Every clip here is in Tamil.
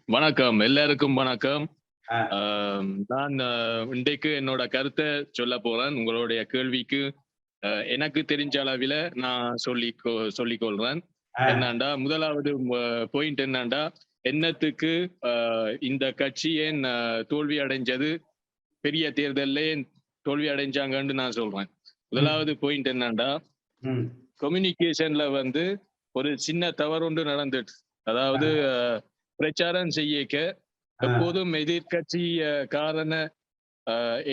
வணக்கம். எல்லாருக்கும் வணக்கம். ஆ, நான் இன்றைக்கு என்னோட கருத்த சொல்லப் போறேன். உங்களுடைய கேள்விக்கு எனக்கு தெரிஞ்ச அளவில நான் சொல்லிக் கொள்றேன். ஆ, என்னன்னா, முதலாவது பாயிண்ட் என்னன்னா, என்னத்துக்கு அ இந்த கட்சி ஏன் தோல்வி அடைஞ்சது? பெரிய தேர்தல்ல ஏன் தோல்வி அடைஞ்சாங்கன்னு நான் சொல்றேன். ம், முதலாவது பாயிண்ட் என்னன்னா, ம், கம்யூனிகேஷன்ல வந்து ஒரு சின்ன தவறு ஒன்று நடந்துச்சு. ஆ, அதாவது பிரச்சாரம் செய்யக்க ஆ, எப்போதும் எதிர்க்கட்சி காரன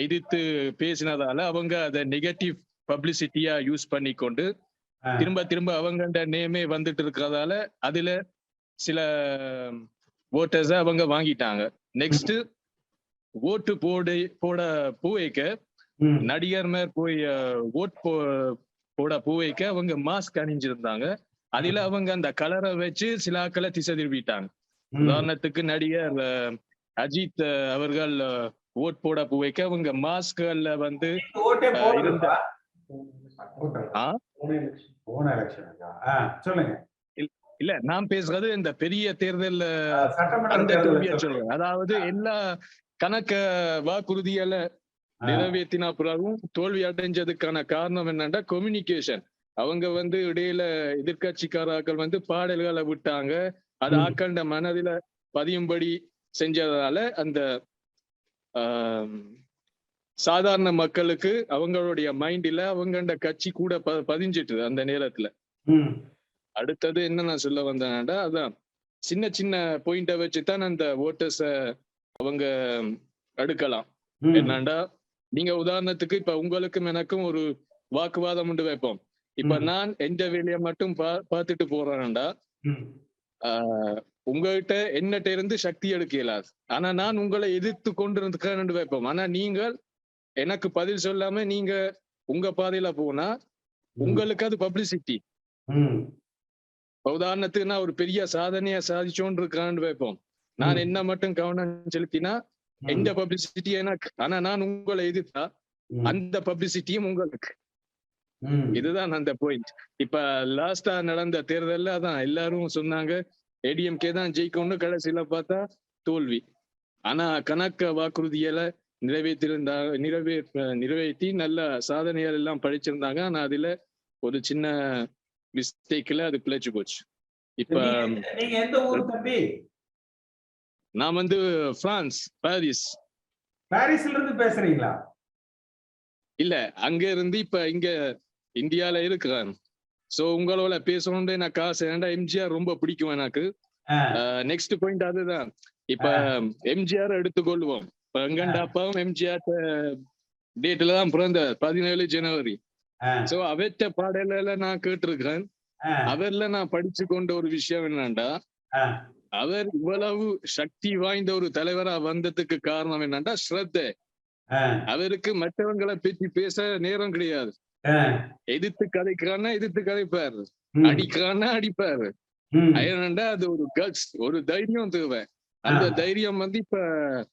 எதிர்த்து பேசினதால அவங்க அதை நெகட்டிவ் பப்ளிசிட்டியா யூஸ் பண்ணிக்கொண்டு ஆ, திரும்ப திரும்ப அவங்கண்ட நேமே வந்துட்டு இருக்கிறதால அதுல சில ஓட்டர்ஸ அவங்க வாங்கிட்டாங்க. ம், நெக்ஸ்ட் ஓட்டு போட போய்க்க ம், நடிகர் மேல் போய் ஓட் போட போய்க்க அவங்க மாஸ்க் அணிஞ்சிருந்தாங்க. அதுல ம், அவங்க அந்த கலரை வச்சு சில ஆட்களை திசை திருப்பிட்டாங்க. ம். உதாரணத்துக்கு நடிகர் அஜித் அவர்கள் ஓட் போட போய்க்க அவங்க மாஸ்கல்ல வந்து நீங்க ஓட்டே இருந்த போடலப்பா. போட்டல. ஆ போன எலெக்ஷனுக்கா? சொல்லுங்க. இல் இல்ல நான் பேசுறது இந்த பெரிய தேர்தல்ல சட்டமன்ற அந்த தேர்தல தோல்விய சொல்றீங்க. சொல்றேன். அதாவது எல்லா கணக்க வாக்குறுதிகள ஆ, நிறைவேத்தினா பிறகும் தோல்வி அடைஞ்சதுக்கான காரணம் என்னன்னா கம்யூனிகேஷன். அவங்க வந்து இடையில எதிர்க்கட்சிக்காரர்கள் வந்து பாடல்களை விட்டாங்க. அது ம், ஆக்கண்ட மனதில பதியும்படி செஞ்சதால அந்த ஆம், சாதாரண மக்களுக்கு அவங்களுடைய மைண்ட்ல அவங்கண்ட கட்சி கூட பதிஞ்சிட்டு அந்த நேரத்துல. ம், அடுத்தது என்ன நான் சொல்ல வந்தேன்டா அதான் சின்ன சின்ன பாயிண்ட வச்சுதான் அந்த ஓட்டர்ஸ அவங்க அடுக்கலாம். ம், என்னண்டா நீங்க உதாரணத்துக்கு இப்ப உங்களுக்கும் எனக்கும் ஒரு வாக்குவாதம் உண்டு வைப்போம். இப்ப ம், நான் எந்த வேலையை மட்டும் பார்த்துட்டு போறேன்டா ம், ஆஹ் உங்ககிட்ட என்னட்ட இருந்து சக்தி எடுக்க இயலாது. ஆனா நான் உங்களை எதிர்த்து கொண்டிருக்கிறேன் வைப்போம். ஆனா நீங்கள் எனக்கு பதில் சொல்லாம நீங்க உங்க பாதையில போனா ம், உங்களுக்கு அது பப்ளிசிட்டி. ம், உதாரணத்துக்கு நான் ஒரு பெரிய சாதனையா சாதிச்சோன்னு இருக்கான்னு வைப்போம். நான் ம், என்ன மட்டும் கவனம் செலுத்தினா ம், எந்த பப்ளிசிட்டி எனக்கு. ஆனா நான் உங்களை எதிர்த்தா ம், அந்த பப்ளிசிட்டியும் உங்களுக்கு. ம், இதுதான் அந்த பாயிண்ட். இப்ப லாஸ்டா நடந்த தேர்தல்ல அதான் எல்லாரும் சொன்னாங்க ஏடிஎம்கே தான் ஜெயிக்கும்னு, கடைசியில பார்த்தா தோல்வி. ஆனா கணக்க வாக்குறுதிகளை நிறைவேற்றி நல்ல சாதனைகள் எல்லாம் படிச்சிருந்தாங்க. ஆனா அதுல ஒரு சின்ன மிஸ்டேக்ல அது பிழைச்சு போச்சு. இப்ப நீங்க நீங்க எந்த ஊரு தம்பி? நான் வந்து பிரான்ஸ், பாரிஸ். பாரிஸ்ல இருந்து பேசுறீங்களா? இல்ல, அங்க இருந்து இப்ப இங்க இந்தியால இருக்கிறேன். சோ உங்களோட பேசணும்னு எனக்கு ஆசை. ஏன்டா எம்ஜிஆர் ரொம்ப பிடிக்கும் எனக்கு. ஆ, நெக்ஸ்ட் பாயிண்ட் அதுதான். இப்ப ஆ, எம்ஜிஆர் எடுத்துக்கொள்வோம். இப்ப எங்கண்ட ஆ, அப்பாவும் எம்ஜிஆர் டேட்ல தான் பிறந்தார், 17 ஜனவரி. ஆ, சோ அவற்ற பாடல்கள நான் கேட்டிருக்கிறேன். ஆ, அவர்ல நான் படிச்சு கொண்ட ஒரு விஷயம் என்னன்னா, ஆ, அவர் இவ்வளவு சக்தி வாய்ந்த ஒரு தலைவரா வந்ததுக்கு காரணம் என்னன்னா ஸ்ரத்தை. ஆ, அவருக்கு மற்றவங்களை பற்றி பேச நேரம் கிடையாது. ஆ, எதிர்த்து கதைக்கிறான்னா எதிர்த்து கதைப்பாரு, ம், அடிக்கிறான்னா அடிப்பாரு. ம், ஏனென்றா அது ஒரு கட்ஸ், ஒரு தைரியம் தேவை. ஆ, அந்த தைரியம் வந்து இப்ப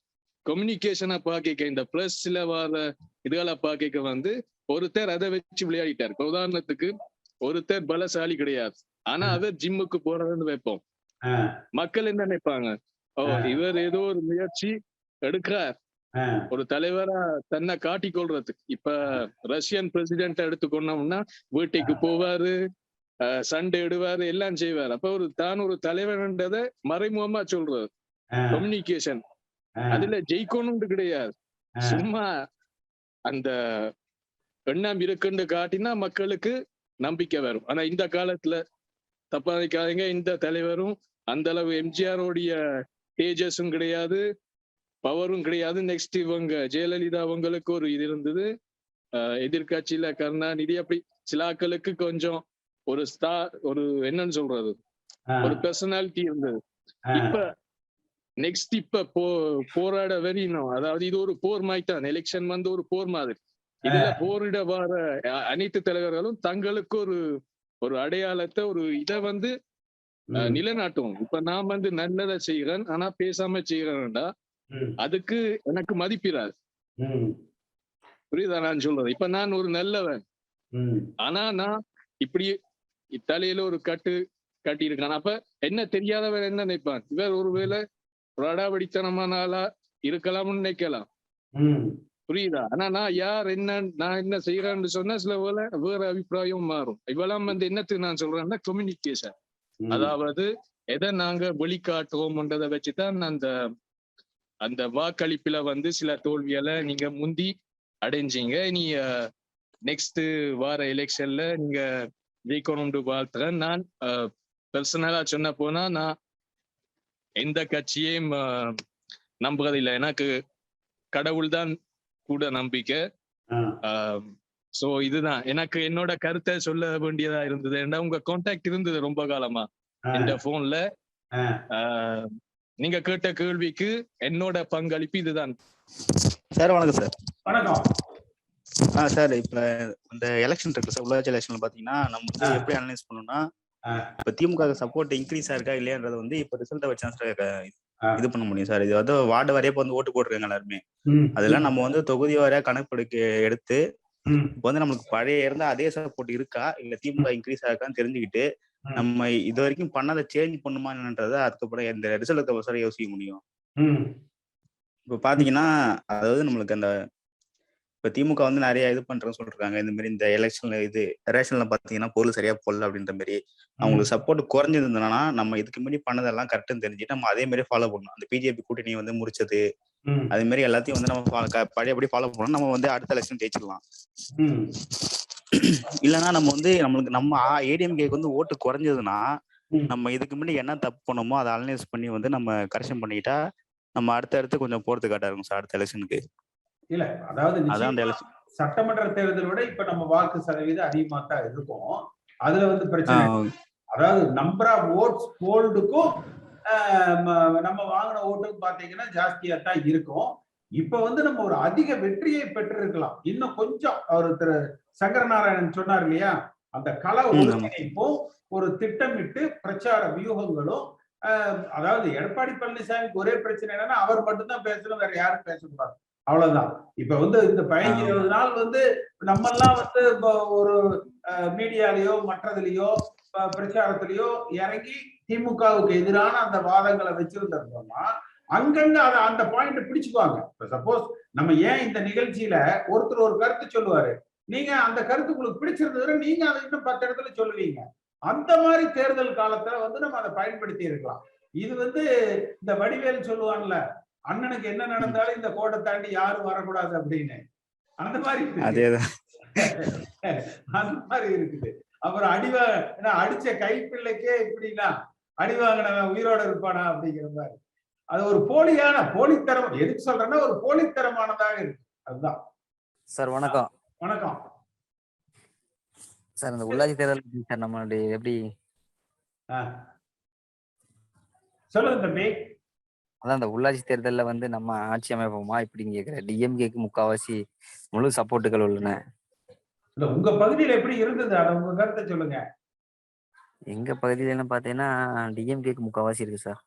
கம்யூனிகேஷனை பாக்க இந்த பிரஸ்ல வர இதுகளை பாக்க வந்து ஒருத்தர் அதை வச்சு விளையாடிட்டார். இப்ப உதாரணத்துக்கு ஒருத்தர் பலசாலி கிடையாது. ஆனா ஆ, அவர் ஜிம்முக்கு போறதுன்னு வைப்போம். ஆ, மக்கள் என்ன நினைப்பாங்க? ஓ, ஆ, இவர் ஏதோ ஒரு முயற்சி எடுக்கிறார் ஆ, ஒரு தலைவரா தன்னை காட்டிக் கொள்றதுக்கு. இப்ப ரஷ்யன் பிரசிடென்ட் எடுத்துக்கொண்டோம்னா வீட்டுக்கு போவாரு, சண்டை இடுவாரு, எல்லாம் செய்வார். அப்ப தான் ஒரு தலைவர்ன்றதை மறைமுகமா சொல்றது கம்யூனிகேஷன். அதுல ஜெயிக்கணும்னு கிடையாது. ஆ, சும்மா அந்த எண்ணம் இருக்குன்னு காட்டினா மக்களுக்கு நம்பிக்கை வரும். ஆனா இந்த காலத்துல தப்பா நினைக்காதீங்க, இந்த தலைவரும் அந்த அளவு எம்ஜிஆருடைய தேஜஸும் கிடையாது, பவரும் கிடையாது. நெக்ஸ்ட் இவங்க ஜெயலலிதா அவங்களுக்கு ஒரு இது இருந்தது. எதிர்கட்சியில கருணாநிதி, அப்படி சிலாக்களுக்கு கொஞ்சம் ஒரு ஸ்டார், ஒரு என்னன்னு சொல்றது, ஆ, ஒரு பெர்சனாலிட்டி இருந்தது. ஆ, இப்ப நெக்ஸ்ட் இப்ப போராட வெறியணும். அதாவது இது ஒரு போர் மாதிரி. எலெக்ஷன் வந்து ஒரு போர் மாதிரி. இதுல ஆ, போரிட வர அனைத்து தலைவர்களும் தங்களுக்கு ஒரு ஒரு அடையாளத்தை, ஒரு இதை வந்து ம், நிலைநாட்டும். இப்ப நான் வந்து நல்லதை செய்கிறேன் ஆனா பேசாம செய்கிறேன்டா ம், அதுக்கு எனக்கு மதிப்பிடாது. ம், புரியுதா நான் சொல்றது? இப்ப நான் ஒரு நல்லவன் ம், ஆனா நான் இப்படி தலையில ஒரு கட்டு கட்டி இருக்கான். அப்ப என்ன தெரியாதவன் என்ன நினைப்பான்? இவர் ஒருவேளை பிராடாவடித்தனமான ஆளா இருக்கலாம்னு நினைக்கலாம். புரியுதா? ஆனா நான் என்ன செய்யறேன்னு சொன்னா சில வேற அபிப்பிராயம் மாறும். இவெல்லாம் என்னத்துக்கு நான் சொல்றேன்னா கம்யூனிகேஷன். அதாவது எதை நாங்க வெளிக்காட்டுவோம்ன்றதை வச்சுதான் அந்த வாக்களிப்புல சில தோல்வியால நீங்க முந்தி அடைஞ்சீங்க. நீ நெக்ஸ்ட் வார எலெக்ஷன்ல நீங்க ஜெயிக்கணும்னு வாழ்த்துறேன். நான் பர்சனலா சொன்ன போனா நான் எந்த கட்சியையும் நம்புறதில்லை. எனக்கு கடவுள் தான் கூட நம்பிக்கை. சோ இதுதான் எனக்கு என்னோட கருத்தை சொல்ல வேண்டியதா இருந்தது. ஏன்னா உங்க கான்டாக்ட் இருந்தது ரொம்ப காலமா இந்த போன்ல. நீங்க கேட்ட கேள்விக்கு என்னோட பங்களிப்பு இதுதான். சார் வணக்கம் சார். வணக்கம். சார் இப்ப இந்த எலெக்ஷன் இருக்கு சார், உள்ளாட்சி எலெக்ஷன்ல பாத்தீங்கன்னா நம்ம வந்து எப்படி அனலைஸ் பண்ணணும்னா இப்ப திமுக சப்போர்ட் இன்க்ரீஸ் ஆயிருக்கா இல்லையான்றது இப்ப ரிசல்ட்டை வச்சு இது பண்ண முடியும் சார். இது வந்து வார்டு வரைய இப்ப ஓட்டு போட்டுருக்காங்க எல்லாருமே. அதெல்லாம் நம்ம தொகுதி வாரியா கணக்கெடுக்க எடுத்து இப்ப நம்மளுக்கு பழைய இருந்த அதே சப்போர்ட் இருக்கா இல்ல திமுக இன்க்ரீஸ் ஆயிருக்கான்னு தெரிஞ்சுக்கிட்டு நம்ம இது வரைக்கும் பண்ணதை சேஞ்ச் பண்ணுமான்றத அதுக்கப்புறம் இந்த ரிசல்ட்டுக்கு சார் யோசிக்க முடியும். இப்ப பாத்தீங்கன்னா அதாவது நம்மளுக்கு அந்த இப்ப திமுக நிறைய இது பண்றேன்னு சொல்றாங்க. இந்த மாதிரி இந்த எலெக்ஷன்ல ரேஷன்ல பாத்தீங்கன்னா பொருள் சரியா போடல அப்படின்ற மாதிரி அவங்களுக்கு சப்போர்ட் குறைஞ்சிருந்ததுன்னா நம்ம இதுக்கு முன்னாடி பண்ணதெல்லாம் கரெக்ட்னு தெரிஞ்சுட்டு நம்ம அதே மாதிரி ஃபாலோ பண்ணணும். அந்த பிஜேபி கூட்டணி முடிச்சது அதே மாதிரி எல்லாத்தையும் நம்ம பழையபடி ஃபாலோ பண்ணணும். நம்ம அடுத்த எலெக்ஷன் ஜெயிச்சிடலாம். இல்லைன்னா நம்மளுக்கு நம்ம ஏடிஎம்கேக்கு ஓட்டு குறைஞ்சதுன்னா நம்ம இதுக்கு முன்னாடி என்ன தப்பு பண்ணோமோ அதை அனலைஸ் பண்ணி நம்ம கரெக்ஷன் பண்ணிக்கிட்டா நம்ம அடுத்தடுத்து கொஞ்சம் போறது கரெக்டா இருக்கும் சார் அடுத்த எலெக்ஷனுக்கு. இல்ல அதாவது சட்டமன்ற தேர்தலை விட இப்ப நம்ம வாக்கு சதவீதம் அதிகமா தான் இருக்கும். அதுல பிரச்சனை அதாவது நம்பர் ஆஃப் ஓட்ஸ் போல்டுக்கும் நம்ம வாங்கின ஓட்டுக்கும் பாத்தீங்கன்னா ஜாஸ்தியா தான் இருக்கும். இப்ப நம்ம ஒரு அதிக வெற்றியை பெற்றிருக்கலாம். இன்னும் கொஞ்சம் அவர் திரு சங்கரநாராயணன் சொன்னார் இல்லையா, அந்த கள ஒருங்கிணைப்பும் ஒரு திட்டமிட்டு பிரச்சார வியூகங்களும். அதாவது எடப்பாடி பழனிசாமிக்கு ஒரே பிரச்சனை என்னன்னா அவர் மட்டும்தான் பேசணும், வேற யாரும் பேசக்கூடாது, அவ்வளவுதான். இப்ப இந்த 15-20 நாள் நம்ம எல்லாம் ஒரு மீடியாலயோ மற்றதுலயோ பிரச்சாரத்திலயோ இறங்கி திமுகவுக்கு எதிரான அந்த வாதங்களை வச்சிருந்தோம்னா அங்கங்க அந்த பாயிண்ட் பிடிச்சுக்குவாங்க. இப்ப சப்போஸ் நம்ம ஏன் இந்த நிகழ்ச்சியில ஒருத்தர் ஒரு கருத்து சொல்லுவாரு, நீங்க அந்த கருத்து உங்களுக்கு பிடிச்சிருந்ததுன்னா நீங்க அதை இன்னும் 10 இடத்துல சொல்லுவீங்க. அந்த மாதிரி தேர்தல் காலத்துல நம்ம அதை பயன்படுத்தி இருக்கலாம். இது இந்த வடிவேல் சொல்லுவாங்கல்ல, அண்ணனுக்கு என்ன நடந்தாலும் இந்த கோட்டை தாண்டி யாரும் வரக்கூடாது அப்படின்னு, அந்த மாதிரி அந்த மாதிரி இருக்குது. அப்புறம் அடிச்ச கைப்பிள்ளைக்கே இப்படின்னா அடி வாங்கினவன் உயிரோட இருப்பானா அப்படிங்கிற மாதிரி. அது ஒரு போலித்தரம். எதுக்கு சொல்றேன்னா ஒரு போலித்தரமானதாக இருக்கு. அதுதான் சார். வணக்கம். வணக்கம் சார். இந்த உள்ளாட்சி தேர்தல் சார் நம்மளுடைய எப்படி சொல்லுங்க தம்பி. அதான் இந்த உள்ளாட்சி தேர்தல்ல நம்ம ஆட்சி அமைப்போமா இப்படின்னு கேட்கிறேன். டிஎம்கேக்கு முக்காவாசி முழு சப்போர்ட்டுகள் உள்ளன. இல்ல உங்க பகுதியில எப்படி இருந்தது, அத உங்க கருத்தை சொல்லுங்க. எங்க பகுதியில பாத்தீங்கன்னா டிஎம்கேக்கு முக்காவாசி இருக்கு சார்.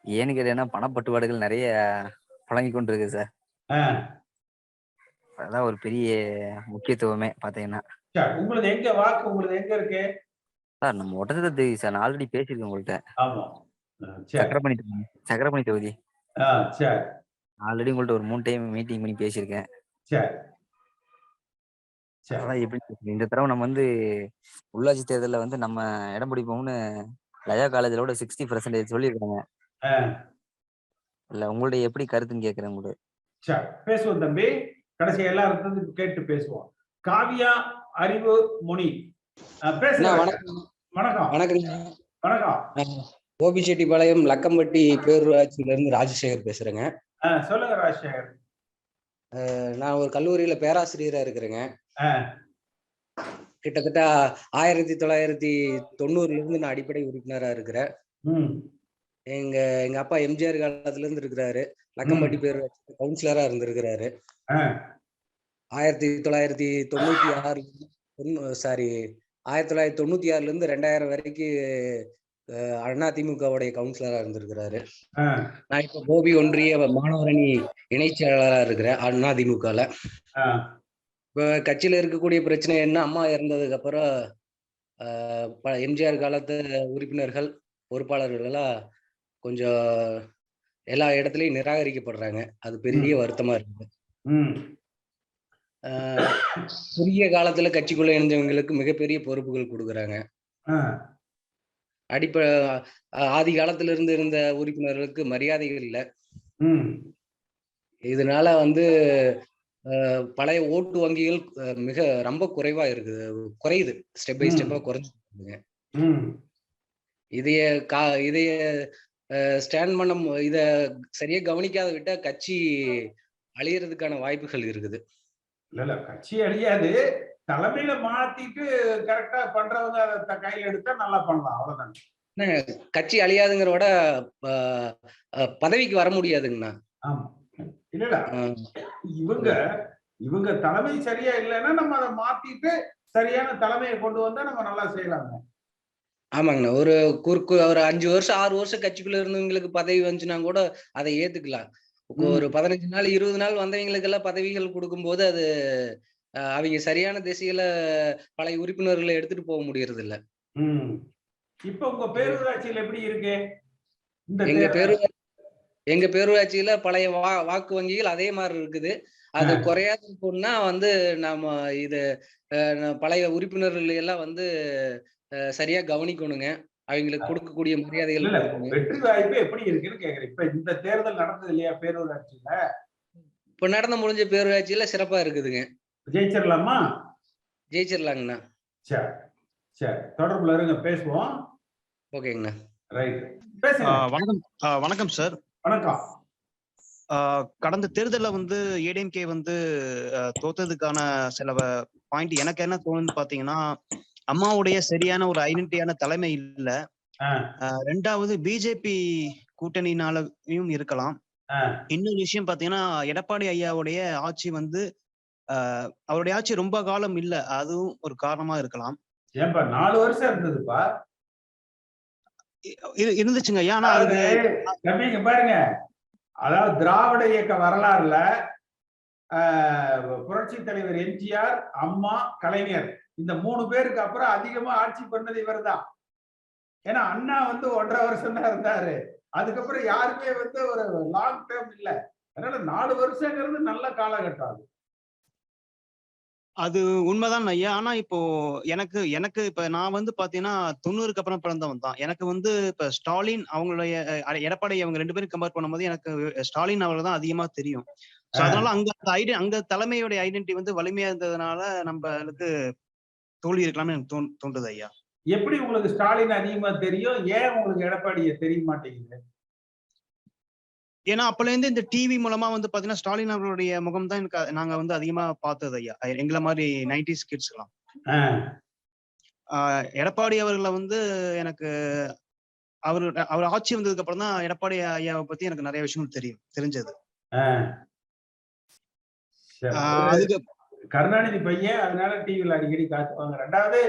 ஏன்னு கேட்டீங்கன்னா பணப்பட்டுவாடுகள் நிறைய புழங்கி கொண்டு இருக்கு சார். அதான் ஒரு பெரிய முக்கியத்துவமே பாத்தீங்கன்னா. உங்களுக்கு எங்க வாக்கு உங்களுக்கு எங்க இருக்கு சார்? நம்ம ஒட்டத்தை சார் நான் ஆல்ரெடி பேசியிருக்கேன் உங்கள்கிட்ட. சக்கரப்பணி தொகுதி ஆல்ரெடி உங்கள்ட்ட ஒரு 3 டைம் மீட்டிங் பண்ணி பேசியிருக்கேன். எப்படி இந்த தடவை நம்ம உள்ளாட்சி தேர்தலில் நம்ம இடம் பிடிப்போம்னு லயா காலேஜ்ல 60% சொல்லியிருக்காங்க. இல்ல உங்களுடைய எப்படி கருத்துன்னு கேட்கிறேன். உங்களுக்கு பேசுவோம் தம்பி, கடைசி எல்லாரும் கேட்டு பேசுவோம். காவியா அறிவு முனி பேசுறேன். வணக்கம். வணக்கம். வணக்கம். கோபிச்செட்டிப்பாளையம் லக்கம்பட்டி பேரூராட்சியில இருந்து ராஜசேகர் பேசுறேங்க. சொல்லுங்க ராஜசேகர். நான் ஒரு கல்லூரியில பேராசிரியரா இருக்கிறேங்க. கிட்டத்தட்ட 1990 இருந்து நான் அடிப்படை உறுப்பினரா இருக்கிறேன். எங்க அப்பா எம்ஜிஆர் காலத்துல இருந்து இருக்கிறாரு. லக்கம்பட்டி பேரூராட்சி கவுன்சிலரா இருந்திருக்கிறாரு. 1996 இருந்து 2000 வரைக்கும் அதிமுகவுடைய கவுன்சிலரா இருந்திருக்கிறாரு. நான் இப்ப கோபி ஒன்றிய மாணவரணி இணைச் செயலாளரா இருக்கிறேன் அதிமுகல. இப்ப கட்சியில இருக்கக்கூடிய பிரச்சனை என்ன, அம்மா இறந்ததுக்கு அப்புறம் எம்ஜிஆர் காலத்து உறுப்பினர்கள் பொறுப்பாளர்கள் எல்லாம் கொஞ்சம் எல்லா இடத்துலயும் நிராகரிக்கப்படுறாங்க. அது பெரிய வருத்தமா இருக்குது. குறுகிய காலத்துல கட்சிக்குள்ள இணைஞ்சவங்களுக்கு மிகப்பெரிய பொறுப்புகள் கொடுக்குறாங்க. ஆதி காலத்துல இருந்து இருந்த உறுப்பினர்களுக்கு மரியாதைகள் இல்லை. இதனால பழைய ஓட்டு வங்கிகள் ரொம்ப குறைவா இருக்குது, குறையுது, ஸ்டெப் பை ஸ்டெப்பா குறைஞ்சுங்க. இதைய ஸ்டாண்ட் பண்ண இத சரியா கவனிக்காத விட்டா கட்சி அழியறதுக்கான வாய்ப்புகள் இருக்குது. இல்ல கட்சி அழியாது, தலைமையில மாத்திட்டு கரெக்டா பண்றவங்க அதை கையில எடுத்தா நல்லா பண்ணலாம், அவ்வளவுதான். கட்சி அழியாதுங்கிறோட பதவிக்கு வர முடியாதுங்கண்ணா. ஆமா, இல்ல இவங்க தலைமை சரியா இல்லைன்னா நம்ம அதை மாத்திட்டு சரியான தலைமையை கொண்டு வந்தா நம்ம நல்லா செய்யலாங்க. ஆமாங்கண்ணா, ஒரு 5 வருஷம் 6 வருஷம் கட்சிக்குள்ள இருந்தவங்களுக்கு பதவி வந்துச்சுன்னா கூட அதை ஏத்துக்கலாம். ஒரு 15 நாள் 20 நாள் வந்தவங்களுக்கு எல்லாம் பதவிகள் கொடுக்கும்போது அது அவங்க சரியான திசையில பழைய உறுப்பினர்களை எடுத்துட்டு போக முடியறது இல்ல. இப்ப உங்க பேரூராட்சியில எப்படி இருக்கு? எங்க பேரூராட்சியில பழைய வாக்கு வங்கிகள் அதே மாதிரி இருக்குது. அது குறையாது இருக்குன்னா நாம இது பழைய உறுப்பினர்கள் எல்லாம் சரியா கவனிக்கணுங்க. அவங்களுக்கு கொடுக்கக்கூடிய மரியாதைகள். வெற்றி வாய்ப்பு எப்படி இருக்குன்னு கேக்குறேன். இப்ப இந்த தேர்தல் நடந்தது இல்லையா பேரூராட்சியில? இப்ப நடந்து முடிஞ்ச பேரூராட்சியில சிறப்பா இருக்குதுங்க. ஜெயிச்சிடலாமா? ஜெயிச்சிடலாங்கண்ணா. சரி சரி, தொடர்புல இருங்க, பேசுவோம். ஓகேங்கண்ணா, ரைட். பேசுங்க. வணக்கம் சார். வணக்கம். கடந்த தேர்தலில் ஏடிஎம்கே தோத்ததுக்கான சில பாயிண்ட் எனக்கு என்ன தோணுன்னு பாத்தீங்கன்னா, அம்மாவுடைய சரியான ஒரு ஐடென்டிட்டியான தலைமை இல்ல. ரெண்டாவது பிஜேபி கூட்டணினாலையும் இருக்கலாம். இன்னொரு விஷயம் பாத்தீங்கன்னா, எடப்பாடி ஐயாவுடைய ஆட்சி அவருடைய ஆட்சி ரொம்ப காலம் இல்ல, அதுவும் ஒரு காரணமா இருக்கலாம். 4 வருஷம் இருந்ததுப்பா. இருந்துச்சுங்க. ஏன்னா பாருங்க, அதாவது திராவிட இயக்க வரலாறுல புரட்சி தலைவர் எம்ஜிஆர், அம்மா, கலைஞர் இந்த 3 பேருக்கு அப்புறம் அதிகமா ஆட்சி பண்ணது இவர் தான். ஏன்னா அண்ணா 1.5 வருஷம் தான் இருந்தாரு. அதுக்கப்புறம் யாருமே ஒரு லாங் டேர்ம் இல்ல. அதனால 4 வருஷங்கிறது நல்ல காலகட்டம். அது உண்மைதான் ஐயா. ஆனா இப்போ எனக்கு இப்ப நான் பாத்தீங்கன்னா 90க்கு அப்புறம் பிறந்தவன் தான். எனக்கு இப்ப ஸ்டாலின் அவங்களுடைய எடப்பாடி அவங்க 2 பேரும் கம்பேர் பண்ணும்போது எனக்கு ஸ்டாலின் அவர்கள் தான் அதிகமா தெரியும். அதனால அங்க தலைமையுடைய ஐடென்டிட்டி வலிமையா இருந்ததுனால நம்மளுக்கு தோல்வி இருக்கலாம்னு எனக்கு தோன்றுது ஐயா. எப்படி உங்களுக்கு ஸ்டாலின் அதிகமா தெரியும்? ஏன் உங்களுக்கு எடப்பாடியை தெரிய மாட்டேங்குது? ஏன்னா அப்பல இருந்து இந்த டிவி மூலமா பாத்தீங்கன்னா ஸ்டாலின் அவர்களுடைய முகம் தான் எனக்கு நாங்க அதிகமா பார்த்தது ஐயா, எங்களை மாதிரி 90s கிட்ஸ் எல்லாம். எடப்பாடி அவர்களை எனக்கு அவர் ஆட்சி வந்ததுக்கு அப்புறம் தான் எடப்பாடி ஐயாவை பத்தி எனக்கு நிறைய விஷயம் தெரிஞ்சது. அதுக்கு கருணாநிதி பையன், அதனால டிவில அடிக்கடி காட்டுவாங்க. ரெண்டாவது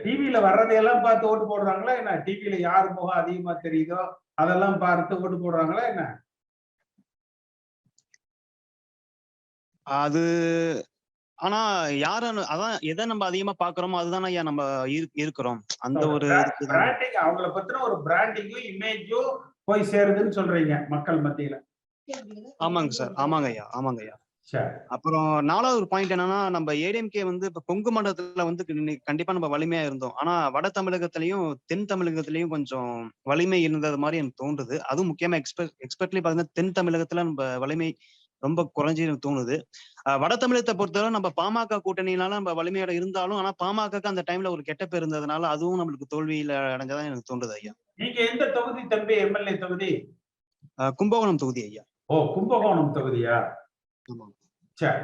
டிவில வர்றதையெல்லாம் பார்த்து ஓட்டு போடுறாங்களா என்ன? டிவில யார் முகம் அதிகமா தெரியுதோ அதெல்லாம் பார்த்து ஓட்டு போடுறாங்களா என்ன? அது ஆனா யாரும் அதான் எதை நம்ம அதிகமா பாக்குறோமோ அதுதானே ஐயா நம்ம இருக்கிறோம். அந்த ஒரு பிராண்டிங், அவங்கள பத்தின ஒரு பிராண்டிங்கும் இமேஜும் போய் சேருதுன்னு சொல்றீங்க மக்கள் மத்தியில. ஆமாங்க சார், ஆமாங்க ஐயா, ஆமாங்க ஐயா. அப்புறம் 4வது ஒரு பாயிண்ட் என்னன்னா, நம்ம ஏடிஎம்கே இப்ப கொங்கு மண்டலத்துல கண்டிப்பா நம்ம வலிமையா இருந்தோம். ஆனா வட தமிழகத்திலயும் தென் தமிழகத்திலயும் கொஞ்சம் வலிமை இருந்தது மாதிரி எனக்கு தோன்றுது. அதுவும் முக்கியமா எக்ஸ்பெக்ட்லி பாத்தீங்கன்னா தென் தமிழகத்துல நம்ம வலிமை ரொம்ப குறைஞ்சு எனக்கு தோணுது. வட தமிழகத்தை பொறுத்தவரை நம்ம பாமக கூட்டணியினால நம்ம வலிமையோட இருந்தாலும், ஆனா பாமகக்கு அந்த டைம்ல ஒரு கெட்ட பேர் இருந்ததுனால அதுவும் நம்மளுக்கு தோல்வியில அடைஞ்சதான் எனக்கு தோன்றுது ஐயா. நீங்க எந்த தொகுதி தம்பி? எம்எல்ஏ தொகுதி? கும்பகோணம் தொகுதி ஐயா. ஓ, கும்பகோணம் தொகுதியா? சரி,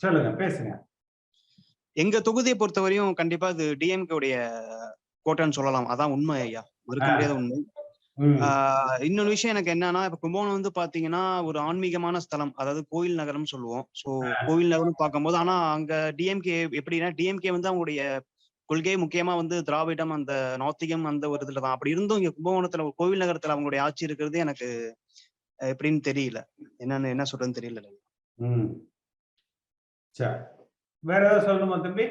சொல்லுங்க, பேசுங்க. எங்க தொகுதியை பொறுத்தவரையும் கண்டிப்பா இது டிஎம்கே உடைய கோட்டைன்னு சொல்லலாம். அதான் உண்மை ஐயா, மறுக்க முடியாத உண்மை. இன்னொரு விஷயம் எனக்கு என்னன்னா, இப்ப கும்பகோணம் பாத்தீங்கன்னா ஒரு ஆன்மீகமான ஸ்தலம், அதாவது கோயில் நகரம் சொல்லுவோம். சோ கோயில் நகரம் பார்க்கும்போது, ஆனா அங்க டிஎம்கே எப்படின்னா, டிஎம்கே அவங்களுடைய கொள்கை முக்கியமா திராவிடம், அந்த நாத்திகம் அந்த ஒரு இதுலதான். அப்படி இருந்தும் இங்க கும்பகோணத்துல கோவில் நகரத்துல அவங்களுடைய ஆட்சி இருக்கிறது எனக்கு எப்படின்னு தெரியல. என்ன சொல்றதுன்னு தெரியல. வேற ஏதாவது சொல்லணுமா தம்பி?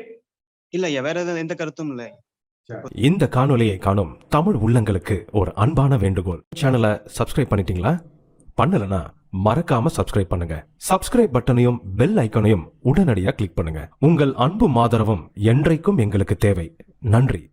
இல்ல ஐயா, வேற எந்த கருத்தும் இல்லை. இந்த காணொளியை காணும் தமிழ் உள்ளங்களுக்கு ஒரு அன்பான வேண்டுகோள். சேனலை சப்ஸ்கிரைப் பண்ணிட்டீங்களா? பண்ணலனா மறக்காம சப்ஸ்கிரைப் பண்ணுங்க. சப்ஸ்கிரைப் பட்டனையும் பெல் ஐக்கனையும் உடனடியாக கிளிக் பண்ணுங்க. உங்கள் அன்பும் ஆதரவும் என்றைக்கும் எங்களுக்கு தேவை. நன்றி.